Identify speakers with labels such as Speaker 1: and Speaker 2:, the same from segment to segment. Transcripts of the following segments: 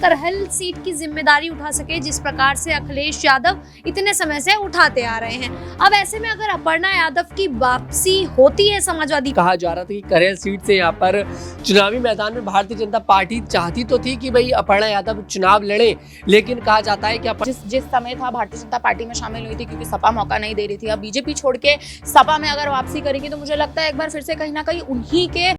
Speaker 1: Karhal seat की जिम्मेदारी उठा सके, जिस प्रकार से अखिलेश यादव इतने समय से उठाते आ रहे हैं। अब ऐसे में अगर अपर्णा यादव की वापसी होती है समाजवादी,
Speaker 2: कहा जा रहा था कि करहल सीट से यहाँ पर चुनावी मैदान में भारतीय जनता पार्टी चाहती तो थी कि भाई अपर्णा यादव चुनाव लड़े, लेकिन कहा जाता है कि
Speaker 3: जिस समय था भारतीय जनता पार्टी में शामिल हुई थी, क्योंकि सपा मौका नहीं दे रही थी। अब बीजेपी छोड़ के सपा में अगर वापसी करेगी तो मुझे लगता है एक बार फिर से कहीं ना कहीं उन्हीं के।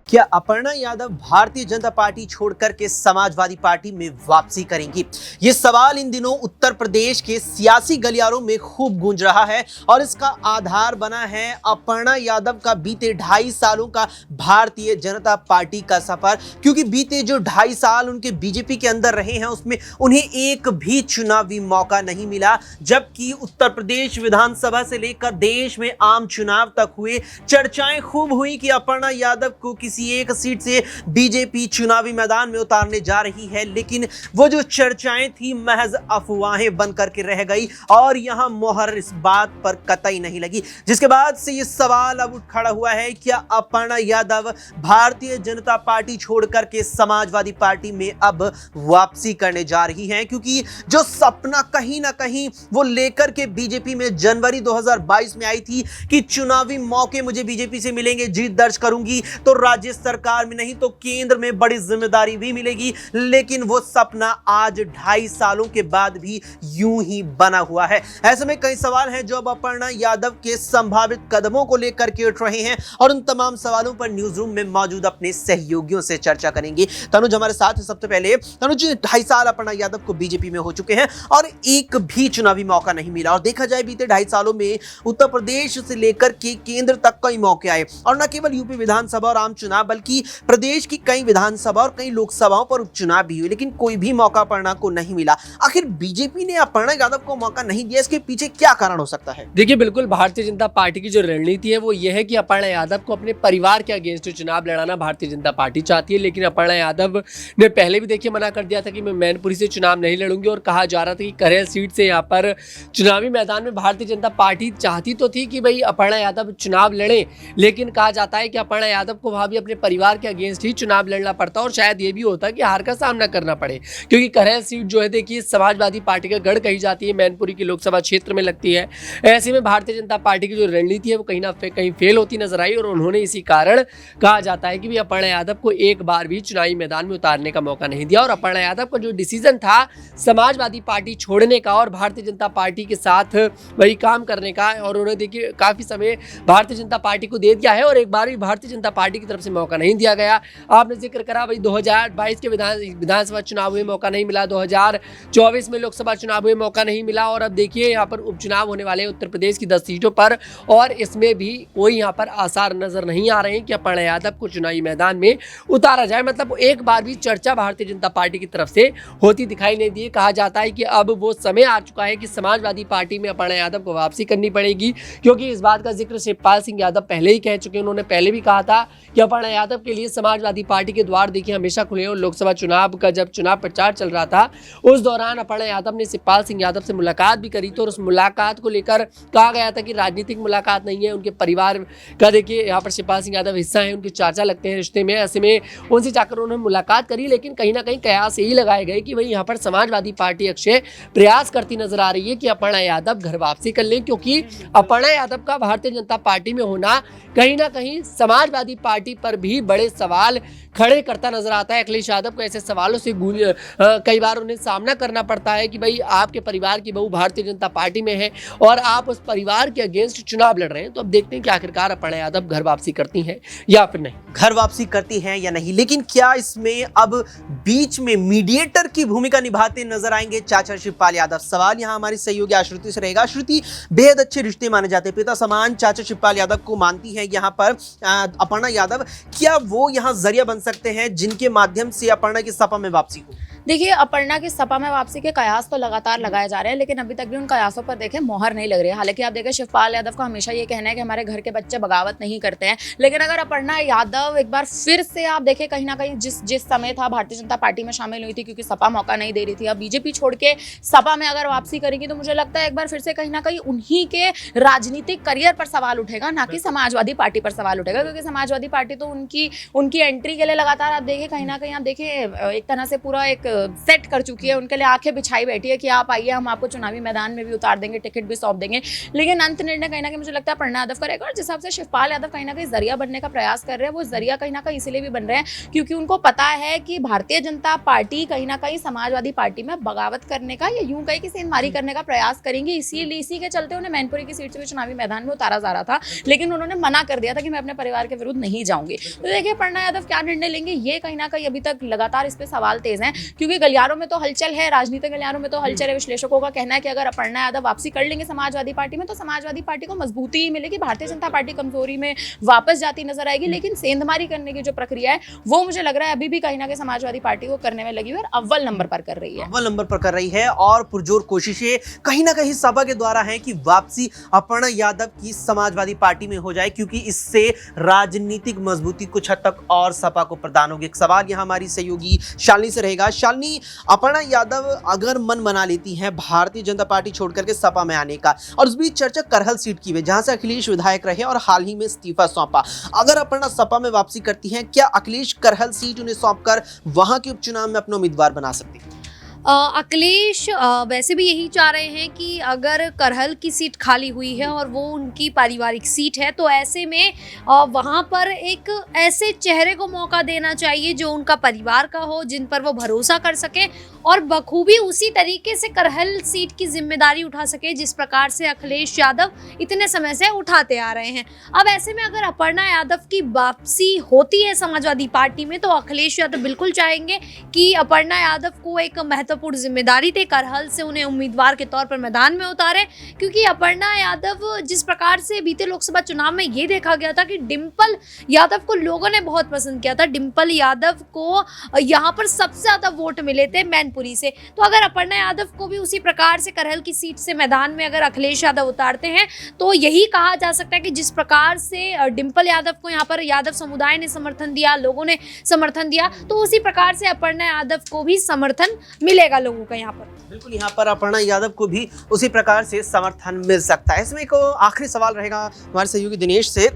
Speaker 4: क्या अपर्णा यादव भारतीय जनता पार्टी छोड़कर के समाजवादी पार्टी में वापसी करेंगी? ये सवाल इन दिनों उत्तर प्रदेश के सियासी गलियारों में खूब गूंज रहा है और इसका आधार बना है अपर्णा यादव का बीते 2.5 सालों का भारतीय जनता पार्टी का सफर। क्योंकि बीते जो 2.5 साल उनके बीजेपी के अंदर रहे हैं उसमें उन्हें एक भी चुनावी मौका नहीं मिला, जबकि उत्तर प्रदेश विधानसभा से लेकर देश में आम चुनाव तक हुए। चर्चाएं खूब हुई कि अपर्णा यादव को किसी एक सीट से बीजेपी चुनावी मैदान में उतारने जा रही है, लेकिन वो जो चर्चाएं थी महज अफवाहें बनकर के रह गई और यहां मोहर इस बात पर कतई नहीं लगी। जिसके बाद से ये सवाल अब उठ खड़ा हुआ है, क्या अपर्णा यादव भारतीय जनता पार्टी छोड़कर के समाजवादी पार्टी में अब वापसी करने जा रही हैं? क्योंकि जो सपना कहीं ना कहीं वो लेकर के बीजेपी में जनवरी 2022 में आई थी कि चुनावी मौके मुझे बीजेपी से मिलेंगे, जीत दर्ज करूंगी तो राज्य सरकार में नहीं तो केंद्र में बड़ी जिम्मेदारी भी मिलेगी, लेकिन वो सपना आज 2.5 सालों के बाद भी यूं ही बना हुआ है। ऐसे में कई सवाल हैं जो अब अपर्णा यादव के संभावित कदमों को लेकर के उठ रहे हैं और उन तमाम सवालों पर न्यूज रूम में मौजूद अपने सहयोगियों से चर्चा करेंगे। तनुज हमारे साथ है। सबसे पहले तनुज, 2.5 साल अपर्णा यादव को बीजेपी में हो चुके हैं और एक भी चुनावी मौका नहीं मिला, और देखा जाए बीते 2.5 सालों में उत्तर प्रदेश से लेकर के केंद्र तक कई मौके आए और न केवल यूपी विधानसभा और आम चुनाव बल्कि प्रदेश की कई विधानसभा और कई लोकसभाओं पर उपचुनाव भी हुए, लेकिन कोई भी मौका अपर्णा को नहीं मिला। आखिर बीजेपी ने अपर्णा यादव को मौका नहीं दिया, इसके पीछे क्या कारण हो सकता है?
Speaker 2: देखिए, बिल्कुल भारतीय जनता पार्टी की जो रणनीति है वो ये है कि अपर्णा यादव को अपने परिवार के अगेंस्ट चुनाव लड़ाना भारतीय जनता पार्टी चाहती है। लेकिन अपर्णा यादव ने पहले भी देखिए मना कर दिया था कि मैं मैनपुरी से चुनाव नहीं लड़ूंगी, और कहा जा रहा था कि करहल सीट से यहाँ पर चुनावी मैदान में भारतीय जनता पार्टी चाहती तो थी कि भाई अपर्णा यादव चुनाव लड़े, लेकिन कहा जाता है कि अपर्णा यादव को वहां भी अपने परिवार के अगेंस्ट ही चुनाव लड़ना पड़ता और शायद ये भी होता कि हार का सामना करना पड़े, क्योंकि करहल सीट जो है देखिए समाजवादी पार्टी का गढ़ कही जाती है, मैनपुरी की लोकसभा क्षेत्र में लगती है। ऐसे में भारतीय जनता पार्टी की जो रणनीति है वो कहीं ना कहीं फेल होती नजर आई और उन्होंने इसी कारण कहा जाता है कि भी अपर्णा यादव को एक बार भी चुनावी मैदान में उतारने का मौका नहीं दिया। और अपर्णा यादव का जो डिसीजन था समाजवादी पार्टी छोड़ने का और भारतीय जनता पार्टी के साथ वही काम करने का, और उन्होंने देखिए काफी समय भारतीय जनता पार्टी को दे दिया है और एक बार भी भारतीय जनता पार्टी की तरफ से मौका नहीं दिया गया। आपने जिक्र करा भाई 2022 के विधानसभा चुनाव हुए, मौका नहीं मिला, 2024 में लोकसभा चुनाव हुए, मौका नहीं मिला, और अब देखिए यहाँ पर उपचुनाव होने वाले उत्तर प्रदेश की 10 सीटों पर और इसमें भी कोई यहाँ पर आसार नजर नहीं आ रहे हैं कि अपर्णा यादव को चुनावी मैदान में उतारा जाए। मतलब एक बार भी चर्चा भारतीय जनता पार्टी की तरफ से होती दिखाई नहीं दी। कहा जाता है कि अब वो समय आ चुका है कि समाजवादी पार्टी में अपर्णा यादव को वापसी करनी पड़ेगी, क्योंकि इस बात का जिक्र शिवपाल सिंह यादव पहले ही कह चुके हैं। उन्होंने पहले भी कहा था कि अपर्णा यादव के लिए समाजवादी पार्टी के द्वार देखिए हमेशा खुले। और लोकसभा चुनाव का जब चुनाव प्रचार चल रहा था उस दौरान अपर्णा यादव ने शिवपाल सिंह यादव से मुलाकात भी करी थी और उस मुलाकात को लेकर कहा गया था कि राजनीतिक मुलाकात नहीं है, उनके परिवार का देखिए यहाँ पर शिवपाल सिंह यादव हिस्सा है, उनके चाचा लगते हैं रिश्ते में। ऐसे में उनसे जाकर उन्होंने मुलाकात करी, लेकिन कहीं ना कहीं कयास यही लगाए गए कि भाई यहाँ पर समाजवादी पार्टी अक्षय प्रयास करती नजर आ रही है कि अपर्णा यादव घर वापसी कर लें, क्योंकि अपर्णा यादव का भारतीय जनता पार्टी में होना कहीं ना कहीं समाजवादी पार्टी पर भी बड़े सवाल खड़े करता नजर आता है। अखिलेश यादव को ऐसे सवालों से कई बार उन्हें सामना करना पड़ता है कि भाई आपके परिवार की बहू भारतीय जनता पार्टी में है और आप उस परिवार के अगेंस्ट चुनाव लड़ रहे हैं। तो अब देखते हैं कि आखिरकार अपर्णा यादव घर वापसी करती हैं या फिर नहीं,
Speaker 4: घर वापसी करती हैं या नहीं। लेकिन क्या इसमें अब बीच में मीडिएटर की भूमिका निभाते नजर आएंगे चाचा शिवपाल यादव? सवाल यहाँ हमारी सहयोगी आश्रुति से रहेगा। आश्रुति, बेहद अच्छे रिश्ते माने जाते हैं, पिता समान चाचा शिवपाल यादव को मानती है यहाँ पर अपर्णा यादव। क्या वो यहाँ जरिया बन सकते हैं जिनके माध्यम से अपर्णा की सपा में वापसी हो?
Speaker 3: देखिए, अपर्णा की सपा में वापसी के कयास तो लगातार लगाए जा रहे हैं, लेकिन अभी तक भी उन कयासों पर देखें मोहर नहीं लग रही है। हालांकि आप देखें, शिवपाल यादव का हमेशा ये कहना है कि हमारे घर के बच्चे बगावत नहीं करते हैं, लेकिन अगर अपर्णा यादव एक बार फिर से आप देखें, कहीं ना कहीं जिस समय था भारतीय जनता पार्टी में शामिल हुई थी, क्योंकि सपा मौका नहीं दे रही थी, अब बीजेपी छोड़ के सपा में अगर वापसी करेंगी तो मुझे लगता है एक बार फिर से कहीं ना कहीं उन्हीं के राजनीतिक करियर पर सवाल उठेगा, ना कि समाजवादी पार्टी पर सवाल उठेगा। क्योंकि समाजवादी पार्टी तो उनकी एंट्री के लिए लगातार आप देखें, कहीं ना कहीं आप देखें एक तरह से पूरा एक सेट कर चुकी है, उनके लिए आंखें बिछाई बैठी है कि आप आइए, हम आपको चुनावी मैदान में भी उतार देंगे, टिकट भी सौंप देंगे। लेकिन अंत निर्णय कहीं ना कहीं मुझे लगता है अपर्णा यादव करेगा। और जिस हिसाब से शिवपाल यादव कहीं ना कहीं जरिया बनने का प्रयास कर रहे हैं, वो जरिया कहीं ना कहीं इसलिए भी बन रहे हैं क्योंकि उनको पता है कि भारतीय जनता पार्टी कहीं ना कहीं समाजवादी पार्टी में बगावत करने का या यूं कहीं कि सेंधमारी करने का प्रयास करेंगे। इसी के चलते उन्हें मैनपुरी की सीट से भी चुनावी मैदान में उतारा जा रहा था, लेकिन उन्होंने मना कर दिया था कि मैं अपने परिवार के विरुद्ध नहीं जाऊंगी। तो देखिए, अपर्णा यादव क्या निर्णय लेंगे, ये कहीं ना कहीं अभी तक लगातार इस पे सवाल तेज हैं, क्योंकि गलियारों में तो हलचल है, राजनीतिक गलियारों में तो हलचल है। विश्लेषकों का कहना है कि अगर अपर्णा यादव वापसी कर लेंगे समाजवादी पार्टी में, तो समाजवादी पार्टी को मजबूती ही मिलेगी, भारतीय जनता पार्टी कमजोरी में वापस जाती नजर आएगी। लेकिन सेंधमारी करने की जो प्रक्रिया है, वो मुझे लग रहा है अभी भी कहीं ना कहीं समाजवादी पार्टी को करने में लगी हुई है और अव्वल नंबर पर कर रही है।
Speaker 4: अव्वल नंबर पर कर रही है और पुरजोर कोशिशें कहीं ना कहीं सपा के द्वारा है कि वापसी अपर्णा यादव की समाजवादी पार्टी में हो जाए, क्योंकि इससे राजनीतिक मजबूती कुछ हद तक और सपा को प्रदान होगी। एक सवाल यहां हमारी सहयोगी शालिनी से रहेगा। शालिनी, अपर्णा यादव अगर मन बना लेती हैं भारतीय जनता पार्टी छोड़ करके सपा में आने का, और उस बीच चर्चा करहल सीट की है जहां से अखिलेश विधायक रहे और हाल ही में इस्तीफा सौंपा, अगर अपर्णा सपा में वापसी करती हैं, क्या अखिलेश करहल सीट उन्हें सौंपकर वहां के उपचुनाव में अपना उम्मीदवार बना सकते हैं?
Speaker 1: अखिलेश वैसे भी यही चाह रहे हैं कि अगर करहल की सीट खाली हुई है और वो उनकी पारिवारिक सीट है, तो ऐसे में वहाँ पर एक ऐसे चेहरे को मौका देना चाहिए जो उनका परिवार का हो, जिन पर वो भरोसा कर सके और बखूबी उसी तरीके से करहल सीट की जिम्मेदारी उठा सके जिस प्रकार से अखिलेश यादव इतने समय से उठाते आ रहे हैं। अब ऐसे में अगर अपर्णा यादव की वापसी होती है समाजवादी पार्टी में, तो अखिलेश यादव बिल्कुल चाहेंगे कि अपर्णा यादव को एक महत्वपूर्ण जिम्मेदारी दे, करहल से उन्हें उम्मीदवार के तौर पर मैदान में उतारे। क्योंकि अपर्णा यादव जिस प्रकार से बीते लोकसभा चुनाव में ये देखा गया था कि डिम्पल यादव को लोगों ने बहुत पसंद किया था, डिम्पल यादव को यहाँ पर सबसे ज्यादा वोट मिले थे मैनपुरी से। तो अगर अपर्णा यादव को भी उसी प्रकार से करहल की सीट से मैदान में अगर अखिलेश यादव उतारते हैं, तो यही कहा जा सकता है कि जिस प्रकार से डिम्पल यादव को यहाँ पर यादव समुदाय ने समर्थन दिया, लोगों ने समर्थन दिया, तो उसी प्रकार से अपर्णा यादव को भी समर्थन मिलेगा लोगों का यहाँ पर।
Speaker 4: बिल्कुल, यहाँ पर अपर्णा यादव को भी उसी प्रकार से समर्थन मिल सकता है। इसमें एक आखिरी सवाल रहेगा हमारे सहयोगी दिनेश से।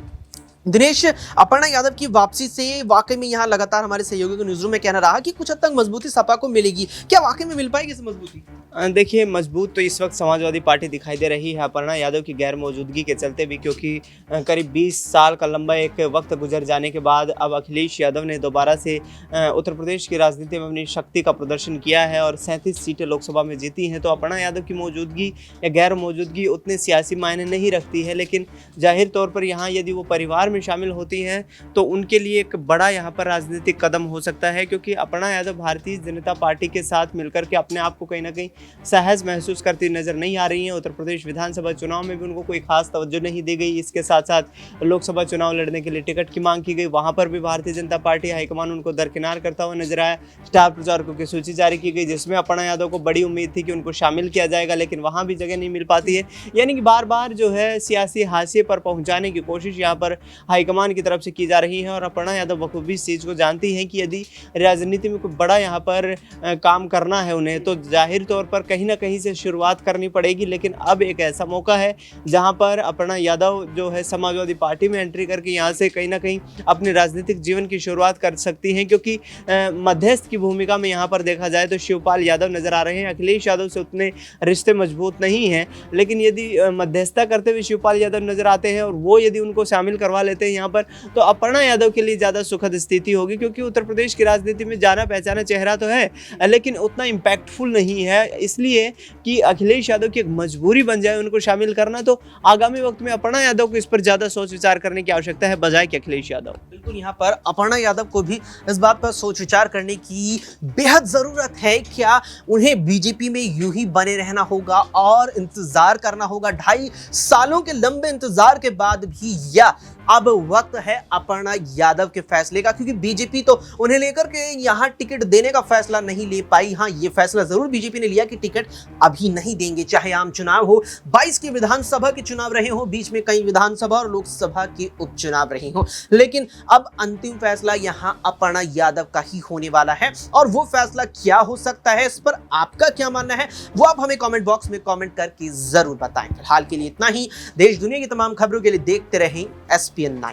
Speaker 4: दिनेश, अपर्णा यादव की वापसी से वाकई में यहाँ लगातार हमारे सहयोगी के न्यूज़रूम में कहना रहा कि कुछ हद तक मजबूती सपा को मिलेगी, क्या वाकई में मिल पाएगी इस मजबूती?
Speaker 5: देखिए, मजबूत तो इस वक्त समाजवादी पार्टी दिखाई दे रही है अपर्णा यादव की गैर मौजूदगी के चलते भी, क्योंकि करीब 20 साल का लंबा एक वक्त गुजर जाने के बाद अब अखिलेश यादव ने दोबारा से उत्तर प्रदेश की राजनीति में अपनी शक्ति का प्रदर्शन किया है और 37 सीटें लोकसभा में जीती हैं। तो अपर्णा यादव की मौजूदगी या गैर मौजूदगी उतने सियासी मायने नहीं रखती है, लेकिन जाहिर तौर पर यहाँ यदि वो परिवार में शामिल होती हैं तो उनके लिए एक बड़ा यहाँ पर राजनीतिक कदम हो सकता है, क्योंकि अपर्णा यादव भारतीय जनता पार्टी के साथ मिलकर के अपने आप को कहीं ना कहीं सहज महसूस करती नजर नहीं आ रही हैं। उत्तर प्रदेश विधानसभा चुनाव में भी उनको कोई खास तवज्जो नहीं दी गई। इसके साथ साथ लोकसभा चुनाव लड़ने के लिए टिकट की मांग की गई, वहां पर भी भारतीय जनता पार्टी हाईकमान उनको दरकिनार करता हुआ नजर आया। स्टार प्रचारकों की सूची जारी की गई जिसमें अपर्णा यादव को बड़ी उम्मीद थी कि उनको शामिल किया जाएगा, लेकिन वहां भी जगह नहीं मिल पाती है। यानी कि बार बार जो है सियासी हाशिए पर पहुंचाने की कोशिश यहाँ पर हाईकमान की तरफ से की जा रही है और अपर्णा यादव बखूबी इस चीज़ को जानती हैं कि यदि राजनीति में कोई बड़ा यहाँ पर काम करना है उन्हें, तो जाहिर तौर पर कहीं ना कहीं से शुरुआत करनी पड़ेगी। लेकिन अब एक ऐसा मौका है जहां पर अपर्णा यादव जो है समाजवादी पार्टी में एंट्री करके यहां से कहीं ना कहीं अपने राजनीतिक जीवन की शुरुआत कर सकती हैं, क्योंकि मध्यस्थ की भूमिका में यहां पर देखा जाए तो शिवपाल यादव नजर आ रहे हैं। अखिलेश यादव से उतने रिश्ते मजबूत नहीं हैं, लेकिन यदि मध्यस्थता करते हुए शिवपाल यादव नजर आते हैं और वो यदि उनको शामिल करवा लेते हैं यहाँ पर, तो अपर्णा यादव के लिए ज़्यादा सुखद स्थिति होगी, क्योंकि उत्तर प्रदेश की राजनीति में जाना पहचाना चेहरा तो है लेकिन उतना इम्पैक्टफुल नहीं है, इसलिए कि अखिलेश यादव की एक मजबूरी बन जाए उनको शामिल करना। तो आगामी वक्त में अपर्णा यादव को इस पर ज़्यादा सोच विचार करने की आवश्यकता है बजाय कि अखिलेश यादव।
Speaker 4: बिल्कुल, यहाँ पर अपर्णा यादव को भी इस बात पर सोच विचार करने की बेहद ज़रूरत है। क्या उन्हें बीजेपी में यूं ही बने रहना होगा और इंतजार करना होगा 2.5 सालों के लंबे इंतजार के बाद भी, या अब वक्त है अपर्णा यादव के फैसले का, क्योंकि बीजेपी तो उन्हें लेकर के यहाँ टिकट देने का फैसला नहीं ले पाई। हाँ, ये फैसला जरूर बीजेपी ने लिया कि टिकट अभी नहीं देंगे, चाहे आम चुनाव हो, 22 के विधानसभा के चुनाव रहे हो, बीच में कई विधानसभा और लोकसभा के उपचुनाव रहे हो, लेकिन अब अंतिम फैसला यहाँ अपर्णा यादव का ही होने वाला है। और वो फैसला क्या हो सकता है, इस पर आपका क्या मानना है, वो आप हमें कमेंट बॉक्स में कमेंट करके जरूर बताएं। फिलहाल के लिए इतना ही। देश दुनिया की तमाम खबरों के लिए देखते रहें SPN9।